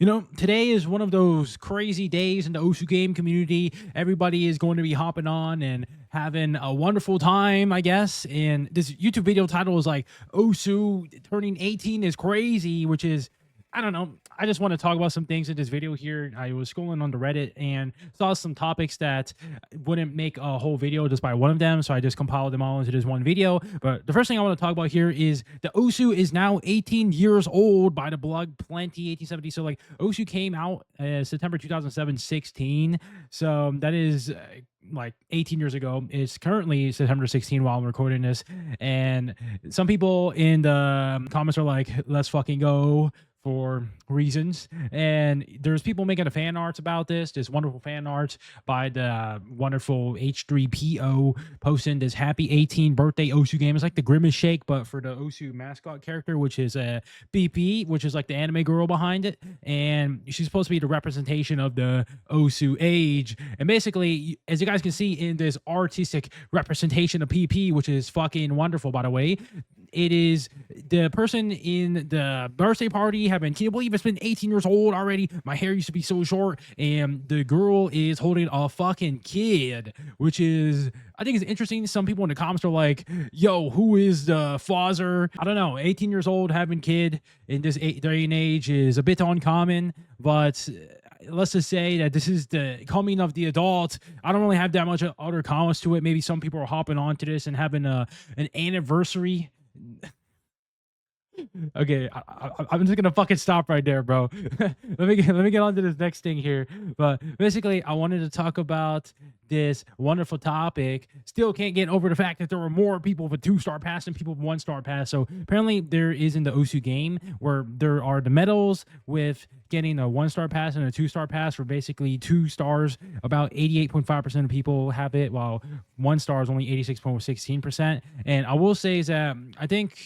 Today is one of those crazy days in the Osu game community. Everybody is going to be hopping on and having a wonderful time, I guess. And this YouTube video title is like Osu turning 18 is crazy, which is, I don't know. I just want to talk about some things in this video here. I was scrolling on the Reddit and saw some topics that wouldn't make a whole video just by one of them. So I just compiled them all into this one video. But the first thing I want to talk about here is the Osu is now 18 years old by the blog Plenty 1870. So like Osu came out September 2007, 16. So that is like 18 years ago. It's currently September 16 while I'm recording this. And some people in the comments are like, let's fucking go for reasons. And there's people making a fan arts about this wonderful fan art by the wonderful H3PO posting this happy 18th birthday Osu game. It's like the Grimace Shake, but for the Osu mascot character, which is a BP, which is like the anime girl behind it. And she's supposed to be the representation of the Osu age. And basically, as you guys can see in this artistic representation of PP, which is fucking wonderful, by the way, it is the person in the birthday party having, can you believe it's been 18 years old already? My hair used to be so short. And the girl is holding a fucking kid, which is, I think it's interesting. Some people in the comments are like, yo, who is the father? I don't know. 18 years old having kid in this day and age is a bit uncommon, but let's just say that this is the coming of the adult. I don't really have that much other comments to it. Maybe some people are hopping onto this and having an anniversary. Okay, I'm just gonna fucking stop right there, bro. Let me get on to this next thing here. But basically, I wanted to talk about this wonderful topic. Still can't get over the fact that there were more people with a 2-star pass than people with 1-star pass. So apparently, there is in the Osu game where there are the medals with getting a 1-star pass and a 2-star pass for basically 2 stars. About 88.5% of people have it, while 1 star is only 86.16%. And I will say is that I think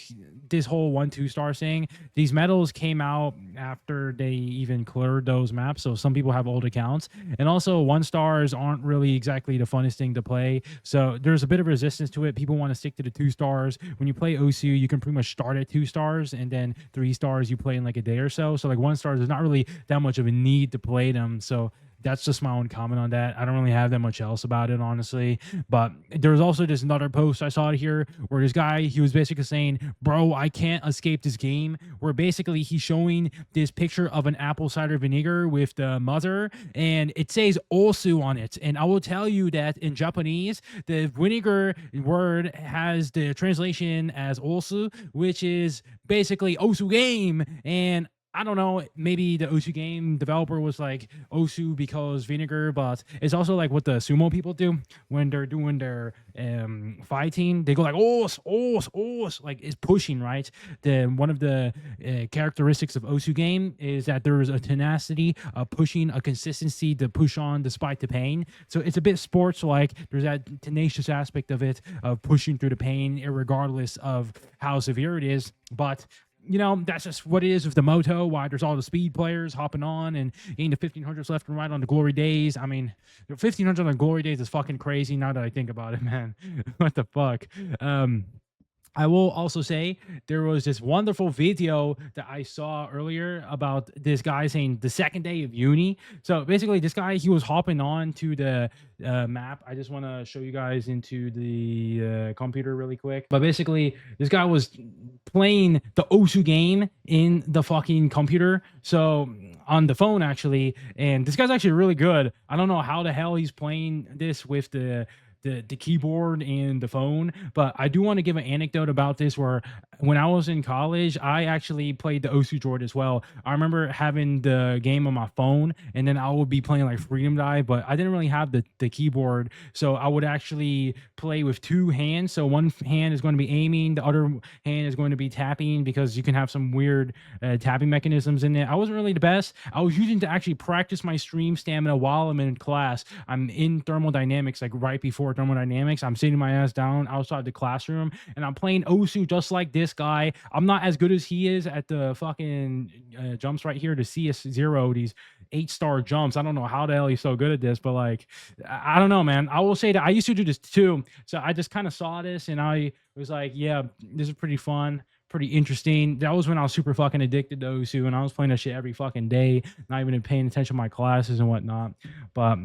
this whole 1-2 star thing, these medals came out after they even cleared those maps. So some people have old accounts, and also 1 stars aren't really exactly the funnest thing to play. So there's a bit of resistance to it. People want to stick to the 2 stars. When you play Osu, you can pretty much start at 2 stars, and then 3 stars you play in like a day or so. So like 1 stars, there's not really that much of a need to play them. So that's just my own comment on that. I don't really have that much else about it, honestly. But there's also this another post I saw here where this guy, he was basically saying, bro, I can't escape this game, where basically he's showing this picture of an apple cider vinegar with the mother, and it says osu on it. And I will tell you that in Japanese, the vinegar word has the translation as osu, which is basically osu game. And I don't know, maybe the Osu game developer was like Osu because vinegar, but it's also like what the sumo people do when they're doing their fighting. They go like os, os, os, like it's pushing, right? One of the characteristics of Osu game is that there is a tenacity, a pushing, a consistency to push on despite the pain. So it's a bit sports like. There's that tenacious aspect of it, of pushing through the pain, regardless of how severe it is. But that's just what it is with the moto, why there's all the speed players hopping on and getting the 1500s left and right on the glory days. I mean, 1500 on glory days is fucking crazy now that I think about it, man. What the fuck? I will also say there was this wonderful video that I saw earlier about this guy saying the second day of uni. So basically, this guy, he was hopping on to the map. I just want to show you guys into the computer really quick. But basically, this guy was playing the Osu game in the fucking computer. So on the phone, actually. And this guy's actually really good. I don't know how the hell he's playing this with the keyboard and the phone, but I do want to give an anecdote about this, where when I was in college, I actually played the Osu Droid as well. I remember having the game on my phone, and then I would be playing like Freedom Dive, but I didn't really have the keyboard, so I would actually play with 2 hands. So one hand is going to be aiming, the other hand is going to be tapping, because you can have some weird tapping mechanisms in it. I wasn't really the best. I was using to actually practice my stream stamina while I'm in class. I'm in thermodynamics, like right before thermodynamics. I'm sitting my ass down outside the classroom, and I'm playing Osu just like this guy. I'm not as good as he is at the fucking jumps right here, to CS0, these 8-star jumps. I don't know how the hell he's so good at this, but like, I don't know, man. I will say that I used to do this too. So I just kind of saw this and I was like, yeah, this is pretty fun, pretty interesting. That was when I was super fucking addicted to Osu, and I was playing that shit every fucking day, not even paying attention to my classes and whatnot. But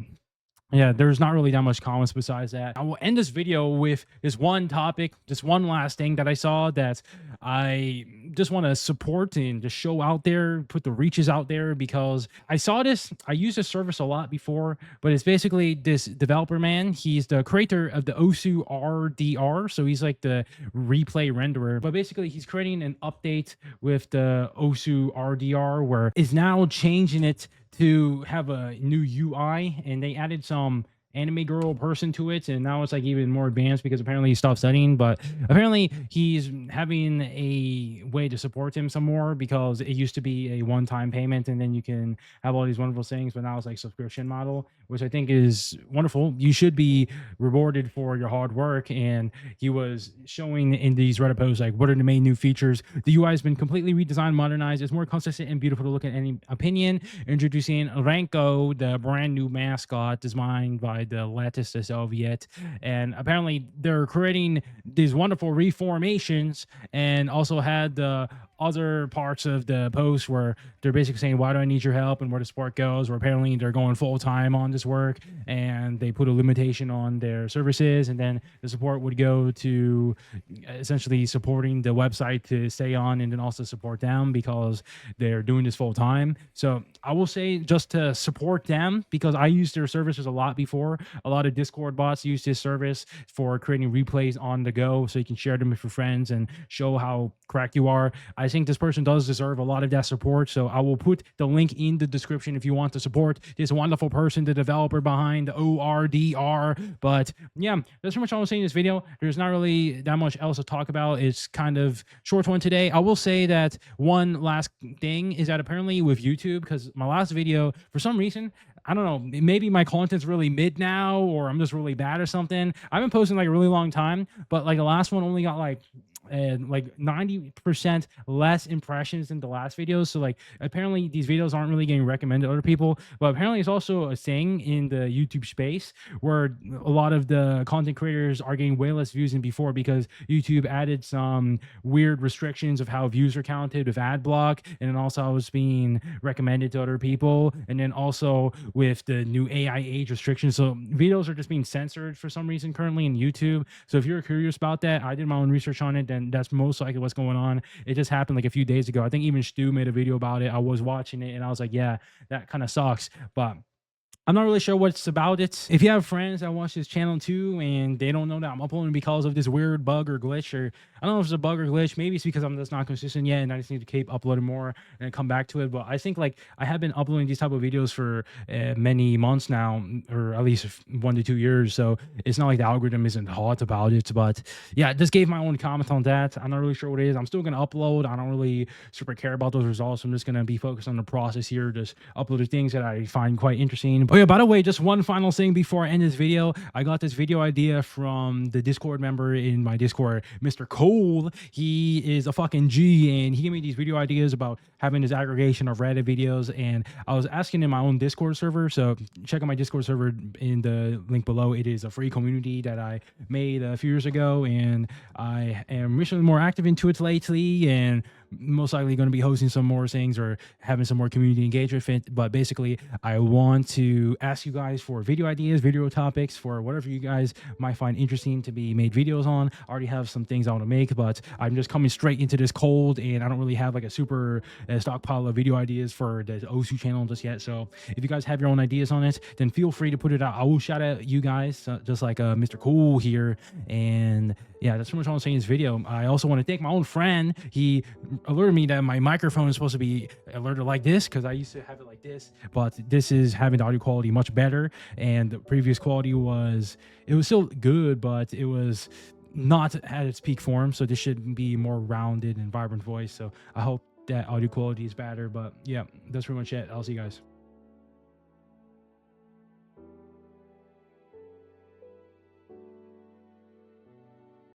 yeah, there's not really that much comments besides that. I will end this video with this one topic, just one last thing that I saw that I just want to support and just show out there, put the reaches out there, because I saw this. I used this service a lot before, but it's basically this developer man. He's the creator of the Osu RDR. So he's like the replay renderer, but basically he's creating an update with the Osu RDR where is now changing it to have a new UI, and they added some anime girl person to it, and now it's like even more advanced because apparently he stopped studying, but apparently he's having a way to support him some more, because it used to be a one-time payment and then you can have all these wonderful things, but now it's like subscription model, which I think is wonderful. You should be rewarded for your hard work. And he was showing in these Reddit posts like what are the main new features. The UI has been completely redesigned, modernized. It's more consistent and beautiful to look at, any opinion. Introducing Ranko, the brand new mascot designed by the latest Soviet, and apparently they're creating these wonderful reformations, and also had the other parts of the post where they're basically saying why do I need your help and where the support goes, where apparently they're going full-time on this work, and they put a limitation on their services, and then the support would go to essentially supporting the website to stay on, and then also support them because they're doing this full-time. So I will say just to support them, because I used their services a lot before. A lot of Discord bots use this service for creating replays on the go, so you can share them with your friends and show how cracked you are. I think this person does deserve a lot of that support, so I will put the link in the description if you want to support this wonderful person, the developer behind ORDR. But yeah, that's pretty much all I'm saying in this video. There's not really that much else to talk about. It's kind of short one today. I will say that one last thing is that apparently with YouTube, because my last video, for some reason, I don't know, maybe my content's really mid now, or I'm just really bad or something. I've been posting like a really long time, but like the last one only got like 90% less impressions than the last videos. So like apparently these videos aren't really getting recommended to other people, but apparently it's also a thing in the YouTube space where a lot of the content creators are getting way less views than before, because YouTube added some weird restrictions of how views are counted with ad block, and then also I was being recommended to other people, and then also with the new AI age restrictions, so videos are just being censored for some reason currently in YouTube. So if you're curious about that, I did my own research on it, and that's most likely what's going on. It just happened like a few days ago. I think even Stu made a video about it. I was watching it and I was like, yeah, that kind of sucks. But I'm not really sure what's about it. If you have friends that watch this channel too, and they don't know that I'm uploading because of this weird bug or glitch, or I don't know if it's a bug or glitch, maybe it's because I'm just not consistent yet, and I just need to keep uploading more and come back to it. But I think like I have been uploading these type of videos for many months now, or at least 1 to 2 years. So it's not like the algorithm isn't hot about it. But yeah, just gave my own comment on that. I'm not really sure what it is. I'm still gonna upload. I don't really super care about those results. I'm just gonna be focused on the process here, just upload the things that I find quite interesting. But yeah, by the way, just one final thing before I end this video. I got this video idea from the Discord member in my Discord, Mr. Cole. He is a fucking G, and he gave me these video ideas about having this aggregation of Reddit videos, and I was asking in my own Discord server. So check out my Discord server in the link below. It is a free community that I made a few years ago, and I am recently more active into it lately, and most likely going to be hosting some more things or having some more community engagement. But basically, I want to ask you guys for video ideas, video topics for whatever you guys might find interesting to be made videos on. I already have some things I want to make, but I'm just coming straight into this cold, and I don't really have like a super stockpile of video ideas for the Osu channel just yet. So if you guys have your own ideas on it, then feel free to put it out. I will shout out you guys, just like Mr. Cool here. And yeah, that's pretty much all I'm saying in this video. I also want to thank my own friend. He alerted me that my microphone is supposed to be alerted like this, because I used to have it like this, but this is having the audio quality much better, and the previous quality was still good, but it was not at its peak form. So this should be more rounded and vibrant voice. So I hope that audio quality is better. But yeah, that's pretty much it. I'll see you guys.